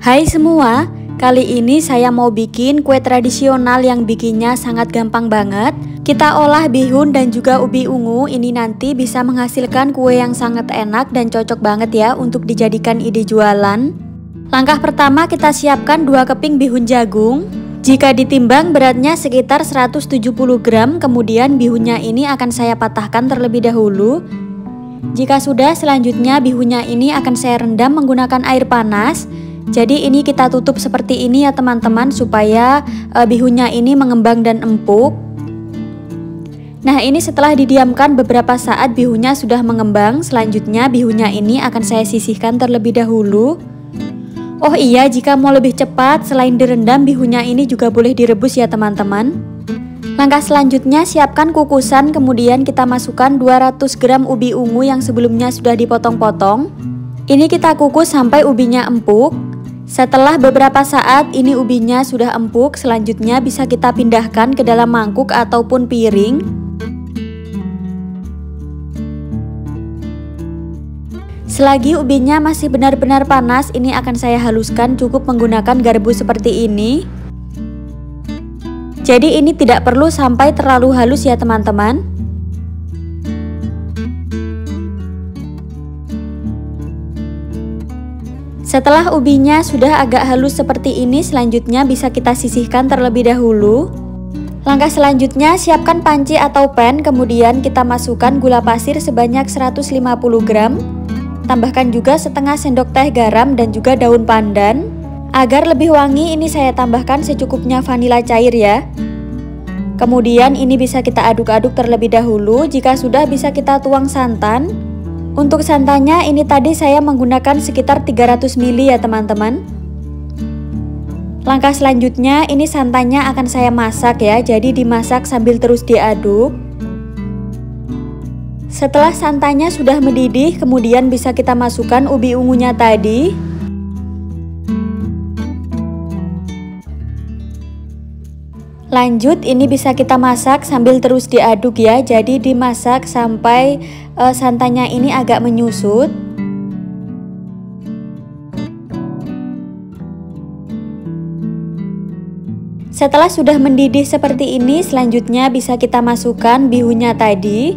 Hai semua, kali ini saya mau bikin kue tradisional yang bikinnya sangat gampang banget. Kita olah bihun dan juga ubi ungu, ini nanti bisa menghasilkan kue yang sangat enak dan cocok banget ya untuk dijadikan ide jualan. Langkah pertama kita siapkan 2 keping bihun jagung. Jika ditimbang beratnya sekitar 170 gram, kemudian bihunnya ini akan saya patahkan terlebih dahulu. Jika sudah, selanjutnya bihunnya ini akan saya rendam menggunakan air panas. Jadi ini kita tutup seperti ini ya teman-teman, supaya bihunnya ini mengembang dan empuk. Nah, ini setelah didiamkan beberapa saat bihunnya sudah mengembang. Selanjutnya bihunnya ini akan saya sisihkan terlebih dahulu. Oh iya, jika mau lebih cepat, selain direndam bihunnya ini juga boleh direbus ya teman-teman. Langkah selanjutnya siapkan kukusan, kemudian kita masukkan 200 gram ubi ungu yang sebelumnya sudah dipotong-potong. Ini kita kukus sampai ubinya empuk. Setelah beberapa saat ini ubinya sudah empuk, selanjutnya bisa kita pindahkan ke dalam mangkuk ataupun piring. Selagi ubinya masih benar-benar panas, ini akan saya haluskan cukup menggunakan garpu seperti ini. Jadi ini tidak perlu sampai terlalu halus ya teman-teman. Setelah ubinya sudah agak halus seperti ini, selanjutnya bisa kita sisihkan terlebih dahulu. Langkah selanjutnya siapkan panci atau pan, kemudian kita masukkan gula pasir sebanyak 150 gram. Tambahkan juga setengah sendok teh garam dan juga daun pandan. Agar lebih wangi, ini saya tambahkan secukupnya vanila cair ya. Kemudian ini bisa kita aduk-aduk terlebih dahulu. Jika sudah, bisa kita tuang santan. Untuk santannya ini tadi saya menggunakan sekitar 300 ml ya teman-teman. Langkah selanjutnya ini santannya akan saya masak ya, jadi dimasak sambil terus diaduk. Setelah santannya sudah mendidih, kemudian bisa kita masukkan ubi ungunya tadi. Lanjut, ini bisa kita masak sambil terus diaduk ya, jadi dimasak sampai santannya ini agak menyusut. Setelah sudah mendidih seperti ini, selanjutnya bisa kita masukkan bihunnya tadi.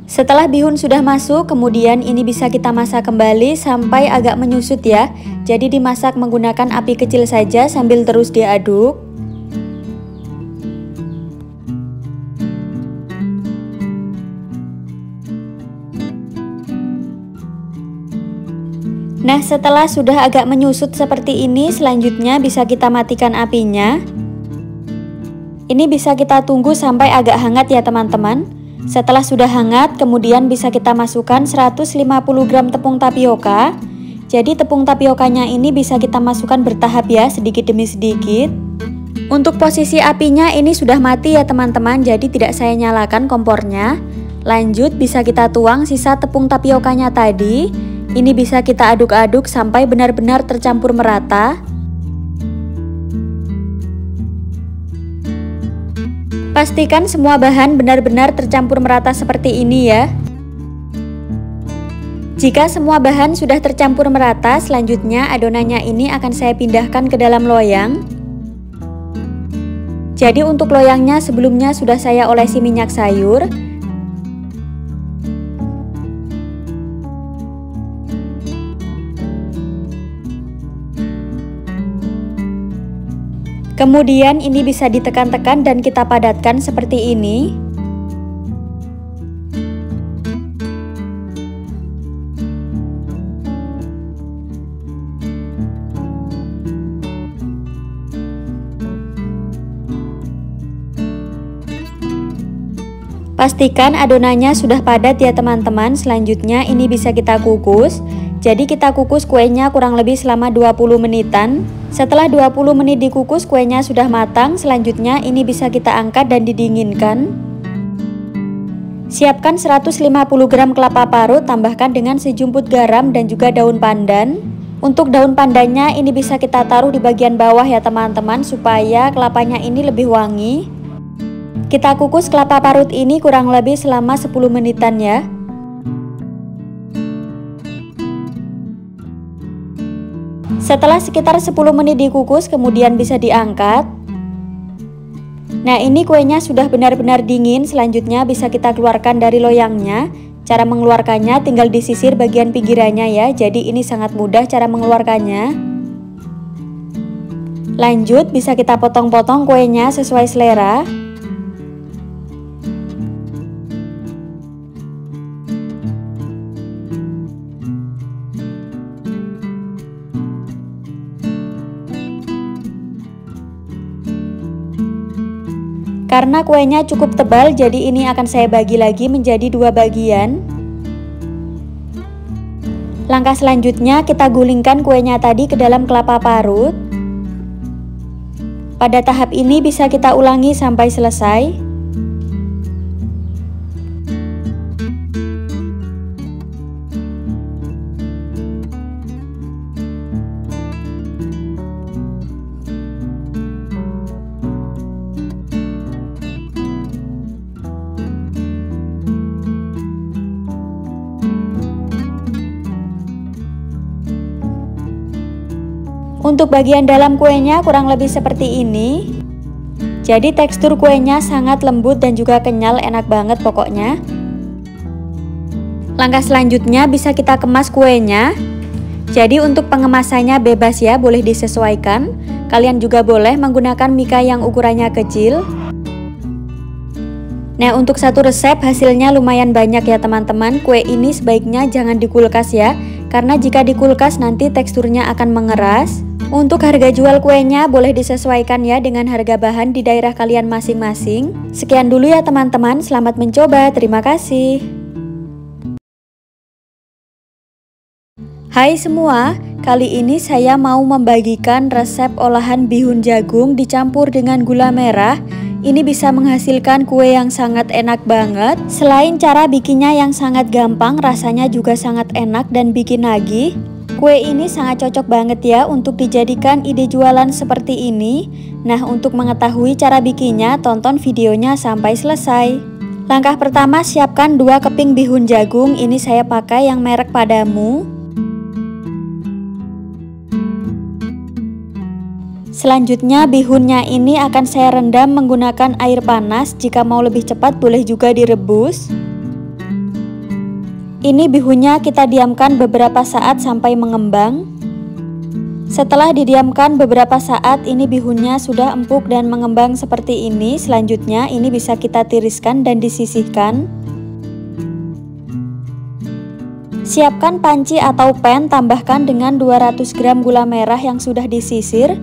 Setelah bihun sudah masuk, kemudian ini bisa kita masak kembali sampai agak menyusut ya. Jadi dimasak menggunakan api kecil saja sambil terus diaduk. Nah, setelah sudah agak menyusut seperti ini, selanjutnya bisa kita matikan apinya. Ini bisa kita tunggu sampai agak hangat ya teman-teman. Setelah sudah hangat, kemudian bisa kita masukkan 150 gram tepung tapioka. Jadi tepung tapiokanya ini bisa kita masukkan bertahap ya, sedikit demi sedikit. Untuk posisi apinya ini sudah mati ya teman-teman, jadi tidak saya nyalakan kompornya. Lanjut, bisa kita tuang sisa tepung tapiokanya tadi. Ini bisa kita aduk-aduk sampai benar-benar tercampur merata. Pastikan semua bahan benar-benar tercampur merata seperti ini ya. Jika semua bahan sudah tercampur merata, selanjutnya adonannya ini akan saya pindahkan ke dalam loyang. Jadi untuk loyangnya sebelumnya sudah saya olesi minyak sayur. Kemudian ini bisa ditekan-tekan dan kita padatkan seperti ini. Pastikan adonannya sudah padat ya teman-teman. Selanjutnya ini bisa kita kukus. Jadi kita kukus kuenya kurang lebih selama 20 menitan. Setelah 20 menit dikukus, kuenya sudah matang. Selanjutnya ini bisa kita angkat dan didinginkan. Siapkan 150 gram kelapa parut, tambahkan dengan sejumput garam dan juga daun pandan. Untuk daun pandannya ini bisa kita taruh di bagian bawah ya teman-teman, supaya kelapanya ini lebih wangi. Kita kukus kelapa parut ini kurang lebih selama 10 menitan ya. Setelah sekitar 10 menit dikukus, kemudian bisa diangkat. Nah, ini kuenya sudah benar-benar dingin. Selanjutnya bisa kita keluarkan dari loyangnya. Cara mengeluarkannya tinggal disisir bagian pinggirannya ya. Jadi ini sangat mudah cara mengeluarkannya. Lanjut, bisa kita potong-potong kuenya sesuai selera. Karena kuenya cukup tebal, jadi ini akan saya bagi lagi menjadi 2 bagian. Langkah selanjutnya kita gulingkan kuenya tadi ke dalam kelapa parut. Pada tahap ini bisa kita ulangi sampai selesai. Untuk bagian dalam kuenya kurang lebih seperti ini. Jadi tekstur kuenya sangat lembut dan juga kenyal, enak banget pokoknya. Langkah selanjutnya bisa kita kemas kuenya. Jadi untuk pengemasannya bebas ya, boleh disesuaikan. Kalian juga boleh menggunakan mika yang ukurannya kecil. Nah, untuk satu resep hasilnya lumayan banyak ya teman-teman. Kue ini sebaiknya jangan dikulkas ya, karena jika dikulkas nanti teksturnya akan mengeras. Untuk harga jual kuenya boleh disesuaikan ya dengan harga bahan di daerah kalian masing-masing. Sekian dulu ya teman-teman, selamat mencoba, terima kasih. Hai semua, kali ini saya mau membagikan resep olahan bihun jagung dicampur dengan gula merah. Ini bisa menghasilkan kue yang sangat enak banget. Selain cara bikinnya yang sangat gampang, rasanya juga sangat enak dan bikin nagih. Kue ini sangat cocok banget ya untuk dijadikan ide jualan seperti ini. Nah, untuk mengetahui cara bikinnya, tonton videonya sampai selesai. Langkah pertama, siapkan 2 keping bihun jagung. Ini saya pakai yang merek Padamu. Selanjutnya bihunnya ini akan saya rendam menggunakan air panas. Jika mau lebih cepat boleh juga direbus. Ini bihunnya kita diamkan beberapa saat sampai mengembang. Setelah didiamkan beberapa saat, ini bihunnya sudah empuk dan mengembang seperti ini. Selanjutnya ini bisa kita tiriskan dan disisihkan. Siapkan panci atau pan, tambahkan dengan 200 gram gula merah yang sudah disisir.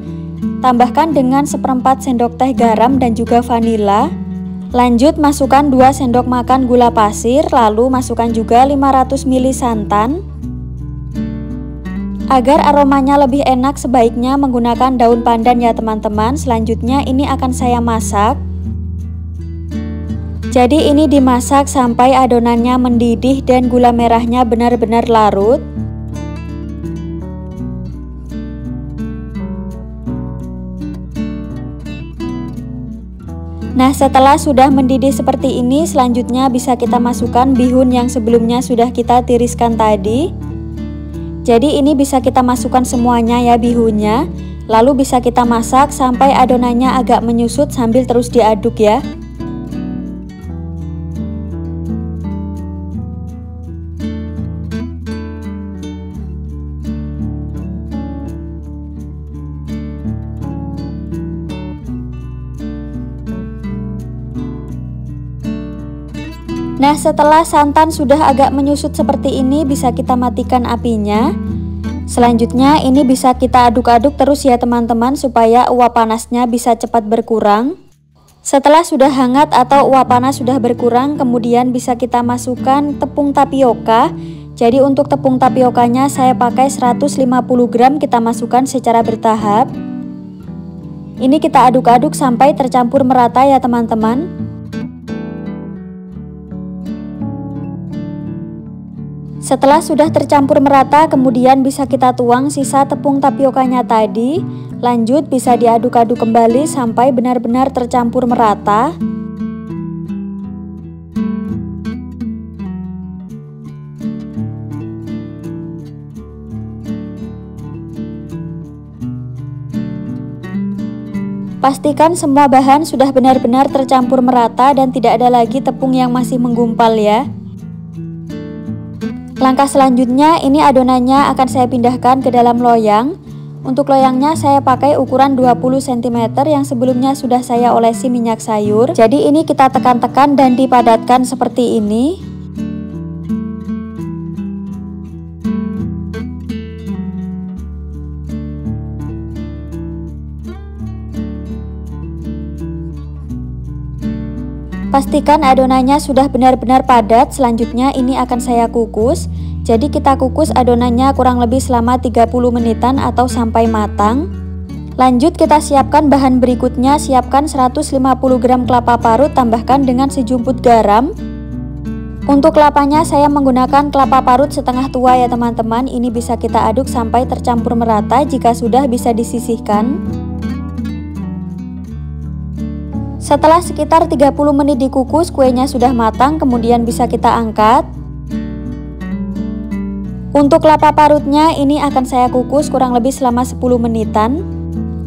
Tambahkan dengan 1/4 sendok teh garam dan juga vanila. Lanjut masukkan 2 sendok makan gula pasir, lalu masukkan juga 500 ml santan. Agar aromanya lebih enak sebaiknya menggunakan daun pandan ya teman-teman. Selanjutnya ini akan saya masak. Jadi ini dimasak sampai adonannya mendidih dan gula merahnya benar-benar larut. Nah, setelah sudah mendidih seperti ini, selanjutnya bisa kita masukkan bihun yang sebelumnya sudah kita tiriskan tadi. Jadi ini bisa kita masukkan semuanya ya bihunnya. Lalu bisa kita masak sampai adonannya agak menyusut sambil terus diaduk ya. Nah, setelah santan sudah agak menyusut seperti ini, bisa kita matikan apinya. Selanjutnya ini bisa kita aduk-aduk terus ya teman-teman, supaya uap panasnya bisa cepat berkurang. Setelah sudah hangat atau uap panas sudah berkurang, kemudian bisa kita masukkan tepung tapioka. Jadi untuk tepung tapiokanya saya pakai 150 gram, kita masukkan secara bertahap. Ini kita aduk-aduk sampai tercampur merata ya teman-teman. Setelah sudah tercampur merata, kemudian bisa kita tuang sisa tepung tapiokanya tadi. Lanjut bisa diaduk-aduk kembali sampai benar-benar tercampur merata. Pastikan semua bahan sudah benar-benar tercampur merata dan tidak ada lagi tepung yang masih menggumpal ya. Langkah selanjutnya, ini adonannya akan saya pindahkan ke dalam loyang. Untuk loyangnya saya pakai ukuran 20 cm yang sebelumnya sudah saya olesi minyak sayur. Jadi ini kita tekan-tekan dan dipadatkan seperti ini. Pastikan adonannya sudah benar-benar padat. Selanjutnya ini akan saya kukus. Jadi kita kukus adonannya kurang lebih selama 30 menitan atau sampai matang. Lanjut kita siapkan bahan berikutnya. Siapkan 150 gram kelapa parut, tambahkan dengan sejumput garam. Untuk kelapanya saya menggunakan kelapa parut setengah tua ya teman-teman. Ini bisa kita aduk sampai tercampur merata. Jika sudah bisa disisihkan. Setelah sekitar 30 menit dikukus, kuenya sudah matang, kemudian bisa kita angkat. Untuk kelapa parutnya ini akan saya kukus kurang lebih selama 10 menitan.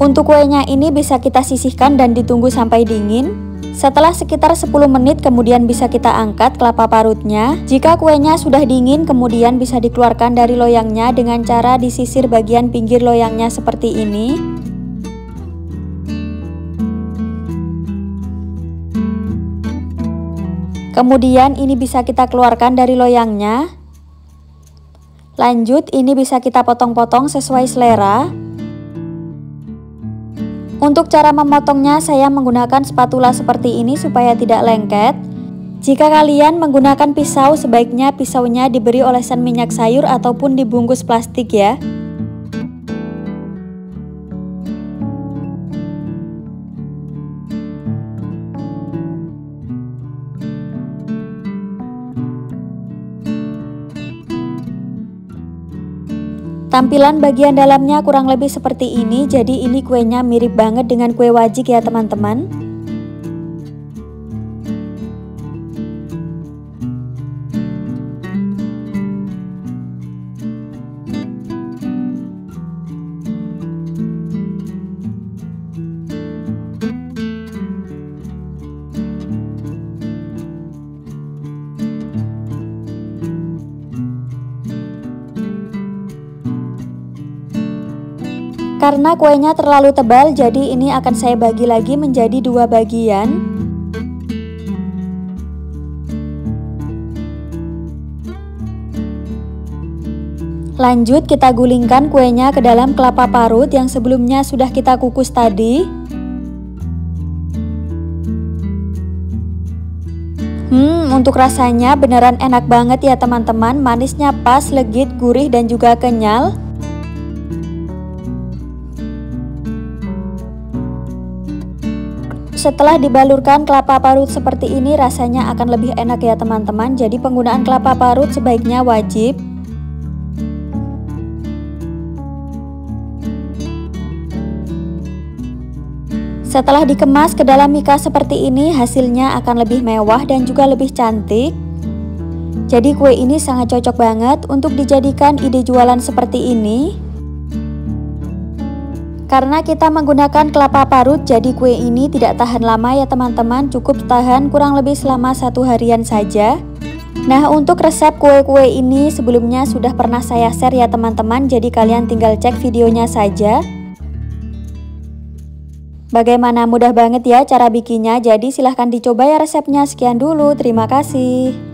Untuk kuenya ini bisa kita sisihkan dan ditunggu sampai dingin. Setelah sekitar 10 menit kemudian bisa kita angkat kelapa parutnya. Jika kuenya sudah dingin kemudian bisa dikeluarkan dari loyangnya dengan cara disisir bagian pinggir loyangnya seperti ini. Kemudian ini bisa kita keluarkan dari loyangnya. Lanjut ini bisa kita potong-potong sesuai selera. Untuk cara memotongnya saya menggunakan spatula seperti ini supaya tidak lengket. Jika kalian menggunakan pisau, sebaiknya pisaunya diberi olesan minyak sayur ataupun dibungkus plastik ya. Tampilan bagian dalamnya kurang lebih seperti ini, jadi ini kuenya mirip banget dengan kue wajik ya teman-teman. Karena kuenya terlalu tebal, jadi ini akan saya bagi lagi menjadi 2 bagian. Lanjut kita gulingkan kuenya ke dalam kelapa parut yang sebelumnya sudah kita kukus tadi. Untuk rasanya beneran enak banget ya teman-teman. Manisnya pas, legit, gurih dan juga kenyal. Setelah dibalurkan kelapa parut seperti ini rasanya akan lebih enak ya teman-teman. Jadi penggunaan kelapa parut sebaiknya wajib. Setelah dikemas ke dalam mika seperti ini, hasilnya akan lebih mewah dan juga lebih cantik. Jadi kue ini sangat cocok banget untuk dijadikan ide jualan seperti ini. Karena kita menggunakan kelapa parut, jadi kue ini tidak tahan lama ya teman-teman. Cukup tahan kurang lebih selama 1 harian saja. Nah, untuk resep kue-kue ini sebelumnya sudah pernah saya share ya teman-teman. Jadi kalian tinggal cek videonya saja. Bagaimana, mudah banget ya cara bikinnya. Jadi silahkan dicoba ya resepnya. Sekian dulu, terima kasih.